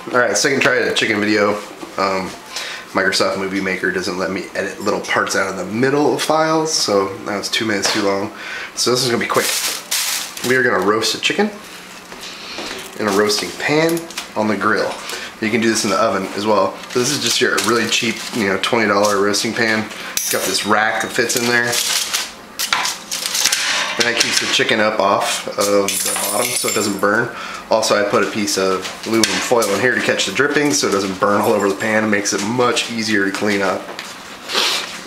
Alright, second try at a chicken video. Microsoft Movie Maker doesn't let me edit little parts out of the middle of files, so that was 2 minutes too long. So this is going to be quick. We are going to roast a chicken in a roasting pan on the grill. You can do this in the oven as well. So this is just your really cheap, $20 roasting pan. It's got this rack that fits in there. And that keeps the chicken up off of the bottom so it doesn't burn. Also, I put a piece of aluminum foil in here to catch the drippings so it doesn't burn all over the pan. It makes it much easier to clean up.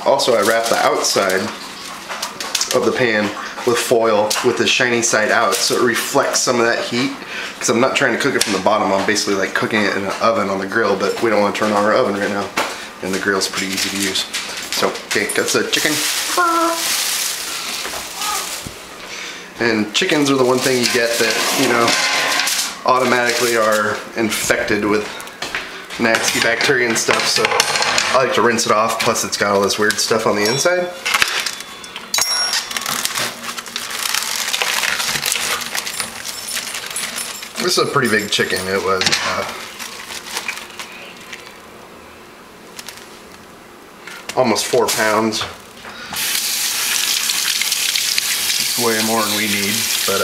Also, I wrap the outside of the pan with foil with the shiny side out so it reflects some of that heat, because I'm not trying to cook it from the bottom. I'm basically like cooking it in an oven on the grill, but we don't want to turn on our oven right now, and the grill's pretty easy to use. So, okay, that's the chicken. And chickens are the one thing you get that, automatically are infected with nasty bacteria and stuff, so I like to rinse it off, plus it's got all this weird stuff on the inside. This is a pretty big chicken. It was almost 4 pounds. Way more than we need, but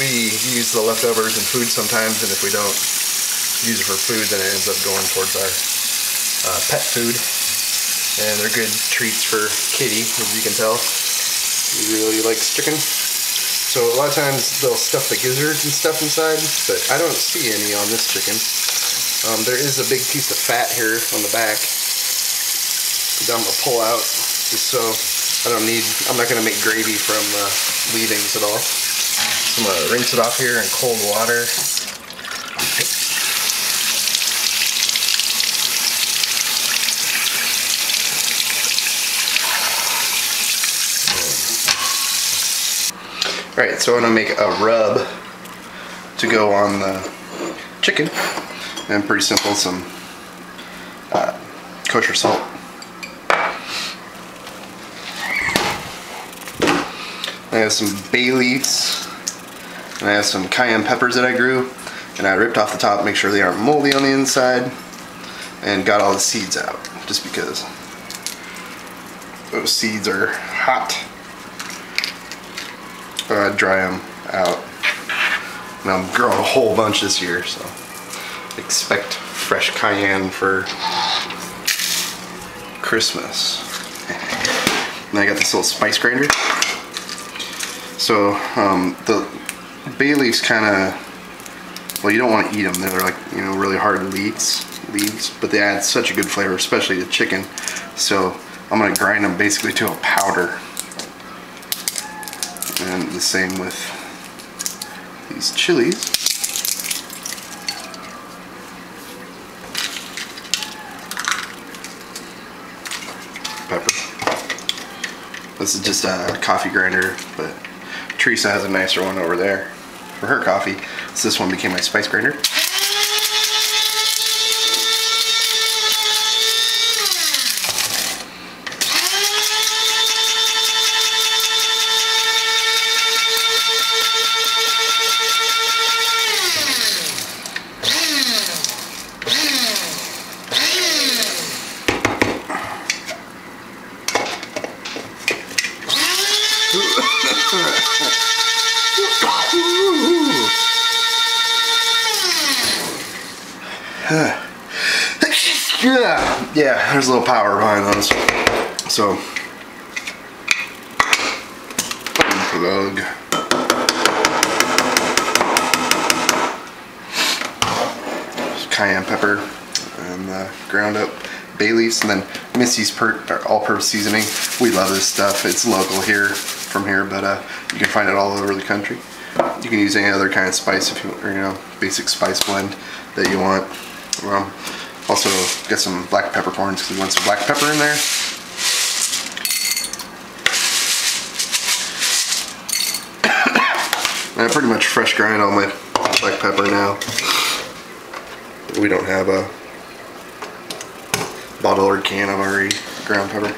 we use the leftovers in food sometimes, and if we don't use it for food, then it ends up going towards our pet food. And they're good treats for Kitty, as you can tell. He really likes chicken. So a lot of times they'll stuff the gizzards and stuff inside, but I don't see any on this chicken. There is a big piece of fat here on the back that I'm gonna pull out just so I'm not gonna make gravy from leavings at all. So I'm gonna rinse it off here in cold water. Alright, so I'm gonna make a rub to go on the chicken. And pretty simple, some kosher salt. I have some bay leaves, and I have some cayenne peppers that I grew, and I ripped off the top, make sure they aren't moldy on the inside, and got all the seeds out, just because those seeds are hot. I dry them out, and I'm growing a whole bunch this year, so expect fresh cayenne for Christmas. And I got this little spice grinder. So the bay leaves kind of, well, you don't want to eat them. They're like, really hard leaves, but they add such a good flavor, especially to chicken. So I'm going to grind them basically to a powder. And the same with these chilies. Pepper. This is just a coffee grinder, but Teresa has a nicer one over there for her coffee, so this one became my spice grinder. Yeah, there's a little power behind those. So, unplug. Cayenne pepper and ground up bay leaves, and then Missy's all-purpose seasoning. We love this stuff. It's local here, from here, but you can find it all over the country. You can use any other kind of spice if you, or basic spice blend that you want. Also get some black peppercorns because we want some black pepper in there. And I pretty much fresh grind all my black pepper now. We don't have a bottle or can of already ground pepper.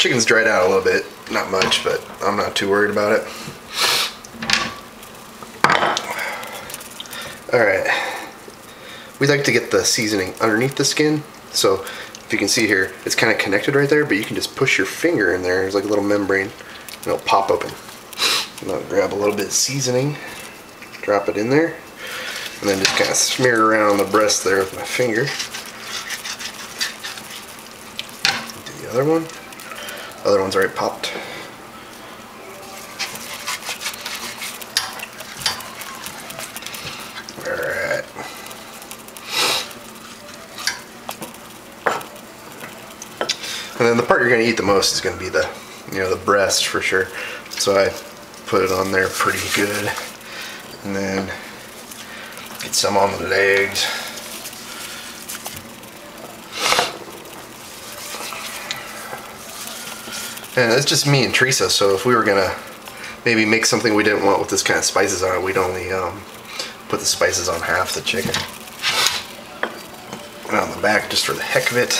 chicken's dried out a little bit, not much, but I'm not too worried about it. Alright, we like to get the seasoning underneath the skin, so if you can see here, it's kind of connected right there, but you can just push your finger in there, there's like a little membrane, and it'll pop open. And I'll grab a little bit of seasoning, drop it in there, and then just kind of smear it around on the breast there with my finger. Do the other one. The other one's already popped. Alright. And then the part you're going to eat the most is going to be the, the breast for sure. So I put it on there pretty good. And then get some on the legs. And it's just me and Teresa, so if we were gonna maybe make something we didn't want with this kind of spices on it, we'd only put the spices on half the chicken. And on the back, just for the heck of it.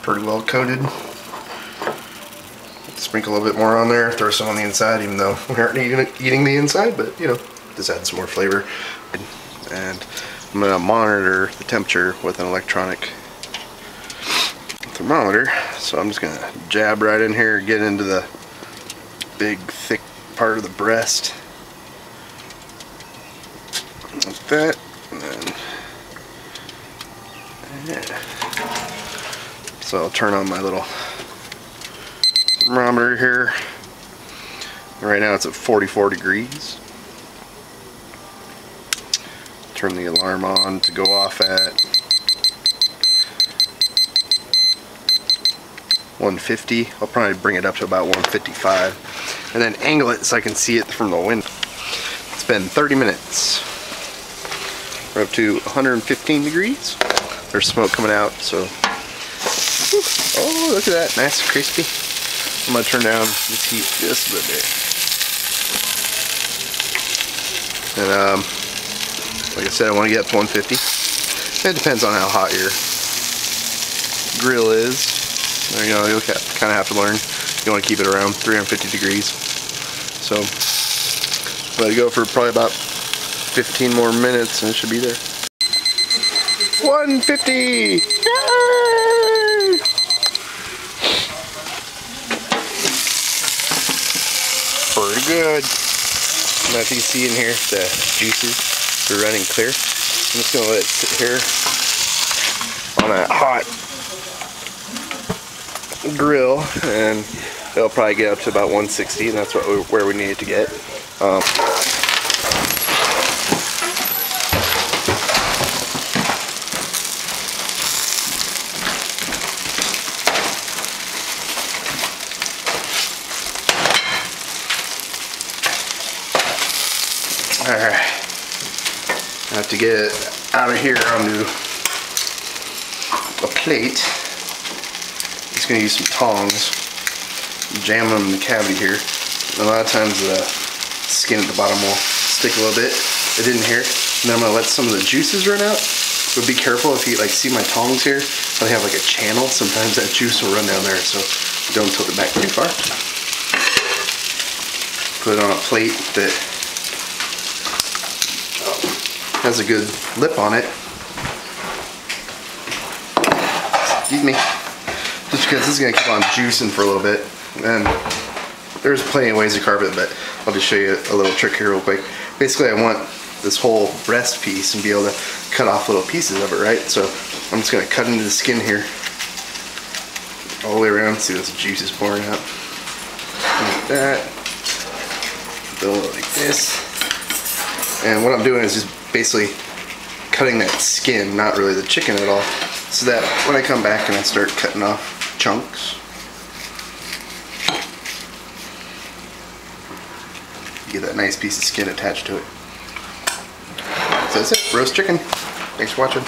Pretty well coated. Sprinkle a little bit more on there, throw some on the inside, even though we aren't eating the inside, but just add some more flavor. And I'm going to monitor the temperature with an electronic thermometer. So I'm just going to jab right in here, get into the big thick part of the breast. Like that. And then, yeah. So I'll turn on my little thermometer here. Right now it's at 44 degrees. Turn the alarm on to go off at 150. I'll probably bring it up to about 155 and then angle it so I can see it from the window. It's been 30 minutes. We're up to 115 degrees. There's smoke coming out, so oh, look at that, nice crispy. I'm gonna turn down this heat just a little bit. And like I said, I want to get up to 150. It depends on how hot your grill is. You'll kind of have to learn. You want to keep it around 350 degrees. So let it go for probably about 15 more minutes and it should be there. 150! Yay! Pretty good. Now if you can see in here, the juices are running clear. I'm just going to let it sit here on a hot grill and it'll probably get up to about 160, and that's where we need it to get. Alright, I have to get it out of here onto a plate. Just going to use some tongs, jam them in the cavity here. A lot of times the skin at the bottom will stick a little bit. It didn't here. And then I'm going to let some of the juices run out. But be careful if you see my tongs here. They have like a channel. Sometimes that juice will run down there, so don't tilt it back too far. Put it on a plate that has a good lip on it. Excuse me. Just because this is going to keep on juicing for a little bit. And there's plenty of ways to carve it, but I'll just show you a little trick here real quick. Basically, I want this whole breast piece and be able to cut off little pieces of it, right? So I'm just going to cut into the skin here all the way around. See, this juice is pouring out. Like that. Build it like this. And what I'm doing is just basically cutting that skin, not really the chicken at all, so that when I come back and I start cutting off chunks, you get that nice piece of skin attached to it. So that's it, roast chicken. Thanks for watching.